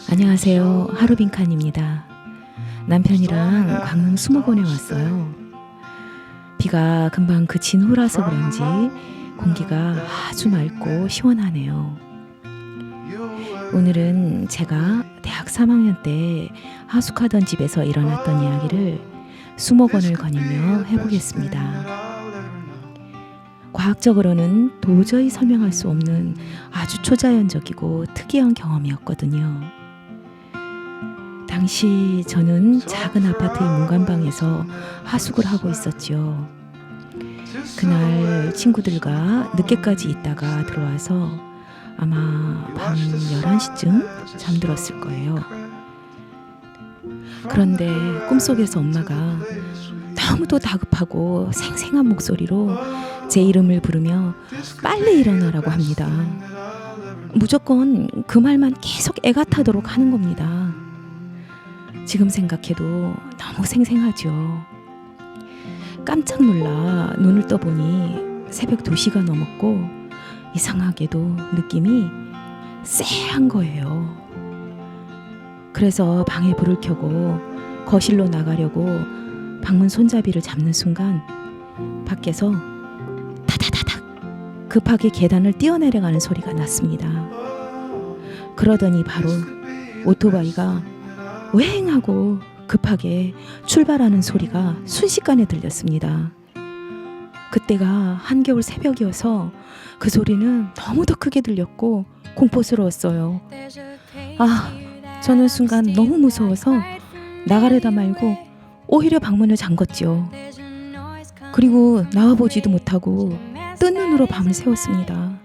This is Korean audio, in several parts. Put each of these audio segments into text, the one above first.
안녕하세요. 하루빈칸입니다. 남편이랑 강릉 수목원에 왔어요. 비가 금방 그친 후라서 그런지 공기가 아주 맑고 시원하네요. 오늘은 제가 대학 3학년 때 하숙하던 집에서 일어났던 이야기를 수목원을 거닐며 해보겠습니다. 과학적으로는 도저히 설명할 수 없는 아주 초자연적이고 특이한 경험이었거든요. 당시 저는 작은 아파트의 문간방에서 하숙을 하고 있었지요. 그날 친구들과 늦게까지 있다가 들어와서 아마 밤 11시쯤 잠들었을 거예요. 그런데 꿈속에서 엄마가 너무도 다급하고 생생한 목소리로 제 이름을 부르며 빨리 일어나라고 합니다. 무조건 그 말만 계속 애가 타도록 하는 겁니다. 지금 생각해도 너무 생생하죠. 깜짝 놀라 눈을 떠보니 새벽 2시가 넘었고 이상하게도 느낌이 쎄한 거예요. 그래서 방에 불을 켜고 거실로 나가려고 방문 손잡이를 잡는 순간 밖에서 타다다닥 급하게 계단을 뛰어내려가는 소리가 났습니다. 그러더니 바로 오토바이가 웽하고 급하게 출발하는 소리가 순식간에 들렸습니다. 그때가 한겨울 새벽이어서 그 소리는 너무도 크게 들렸고 공포스러웠어요. 저는 순간 너무 무서워서 나가려다 말고 오히려 방문을 잠궜지요. 그리고 나와보지도 못하고 뜬 눈으로 밤을 새웠습니다.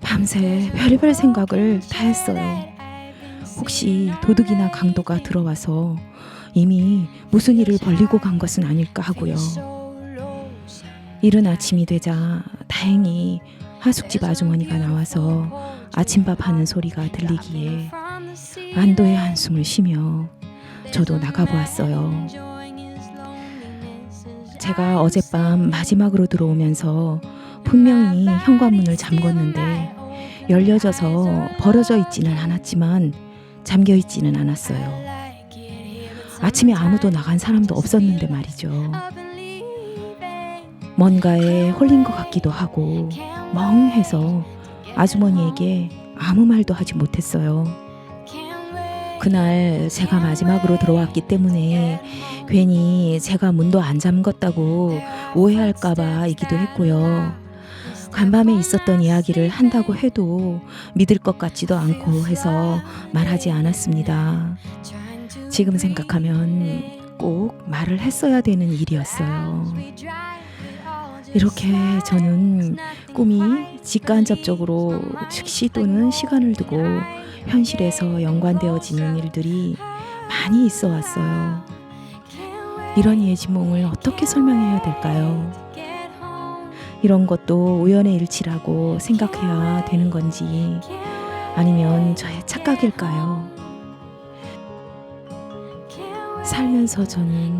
밤새 별의별 생각을 다 했어요. 혹시 도둑이나 강도가 들어와서 이미 무슨 일을 벌리고 간 것은 아닐까 하고요. 이른 아침이 되자 다행히 하숙집 아주머니가 나와서 아침밥 하는 소리가 들리기에 안도의 한숨을 쉬며 저도 나가보았어요. 제가 어젯밤 마지막으로 들어오면서 분명히 현관문을 잠궜는데 열려져서 벌어져 있지는 않았지만 잠겨 있지는 않았어요. 아침에 아무도 나간 사람도 없었는데 말이죠. 뭔가에 홀린 것 같기도 하고 멍해서 아주머니에게 아무 말도 하지 못했어요. 그날 제가 마지막으로 들어왔기 때문에 괜히 제가 문도 안 잠궜다고 오해할까봐 이기도 했고요. 간밤에 있었던 이야기를 한다고 해도 믿을 것 같지도 않고 해서 말하지 않았습니다. 지금 생각하면 꼭 말을 했어야 되는 일이었어요. 이렇게 저는 꿈이 직간접적으로 즉시 또는 시간을 두고 현실에서 연관되어지는 일들이 많이 있어 왔어요. 이런 예지몽을 어떻게 설명해야 될까요? 이런 것도 우연의 일치라고 생각해야 되는 건지 아니면 저의 착각일까요? 살면서 저는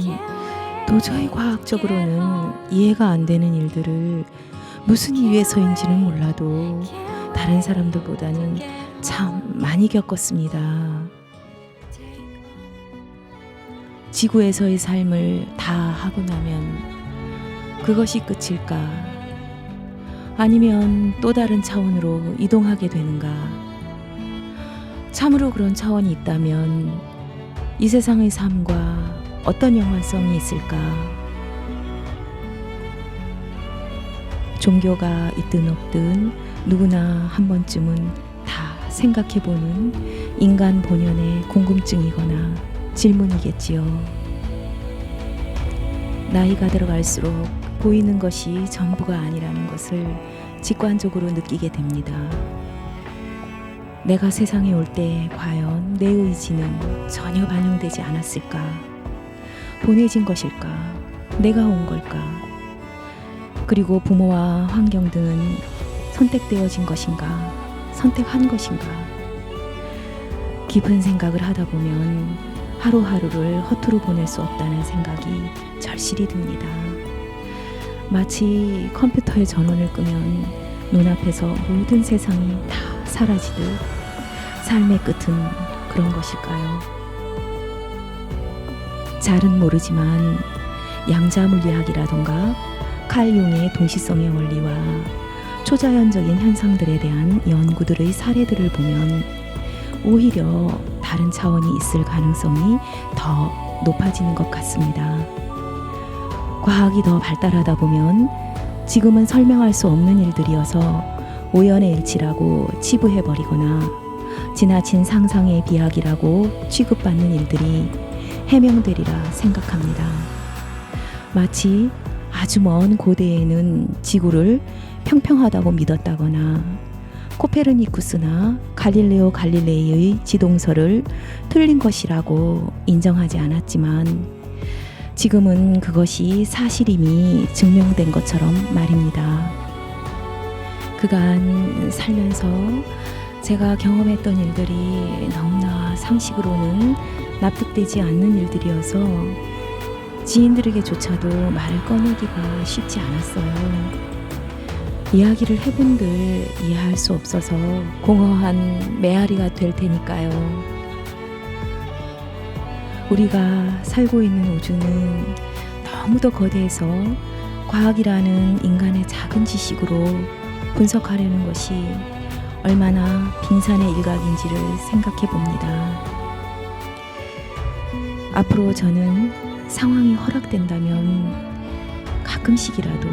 도저히 과학적으로는 이해가 안 되는 일들을 무슨 이유에서인지는 몰라도 다른 사람들보다는 참 많이 겪었습니다. 지구에서의 삶을 다 하고 나면 그것이 끝일까? 아니면 또 다른 차원으로 이동하게 되는가? 참으로 그런 차원이 있다면 이 세상의 삶과 어떤 연관성이 있을까? 종교가 있든 없든 누구나 한 번쯤은 다 생각해보는 인간 본연의 궁금증이거나 질문이겠지요. 나이가 들어갈수록 보이는 것이 전부가 아니라는 것을 직관적으로 느끼게 됩니다. 내가 세상에 올 때 과연 내 의지는 전혀 반영되지 않았을까? 보내진 것일까? 내가 온 걸까? 그리고 부모와 환경 등은 선택되어진 것인가? 선택한 것인가? 깊은 생각을 하다 보면 하루하루를 허투루 보낼 수 없다는 생각이 절실히 듭니다. 마치 컴퓨터의 전원을 끄면 눈앞에서 모든 세상이 다 사라지듯 삶의 끝은 그런 것일까요? 잘은 모르지만 양자 물리학이라던가 칼 융의 동시성의 원리와 초자연적인 현상들에 대한 연구들의 사례들을 보면 오히려 다른 차원이 있을 가능성이 더 높아지는 것 같습니다. 과학이 더 발달하다 보면 지금은 설명할 수 없는 일들이어서 우연의 일치라고 치부해버리거나 지나친 상상의 비약이라고 취급받는 일들이 해명되리라 생각합니다. 마치 아주 먼 고대에는 지구를 평평하다고 믿었다거나 코페르니쿠스나 갈릴레오 갈릴레이의 지동설을 틀린 것이라고 인정하지 않았지만 지금은 그것이 사실임이 증명된 것처럼 말입니다. 그간 살면서 제가 경험했던 일들이 너무나 상식으로는 납득되지 않는 일들이어서 지인들에게조차도 말을 꺼내기가 쉽지 않았어요. 이야기를 해본들 이해할 수 없어서 공허한 메아리가 될 테니까요. 우리가 살고 있는 우주는 너무도 거대해서 과학이라는 인간의 작은 지식으로 분석하려는 것이 얼마나 빙산의 일각인지를 생각해 봅니다. 앞으로 저는 상황이 허락된다면 가끔씩이라도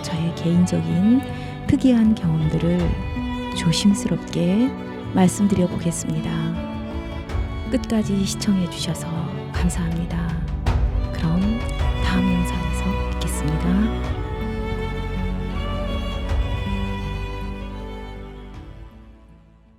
저의 개인적인 특이한 경험들을 조심스럽게 말씀드려 보겠습니다. 끝까지 시청해 주셔서 감사합니다. 그럼 다음 영상에서 뵙겠습니다.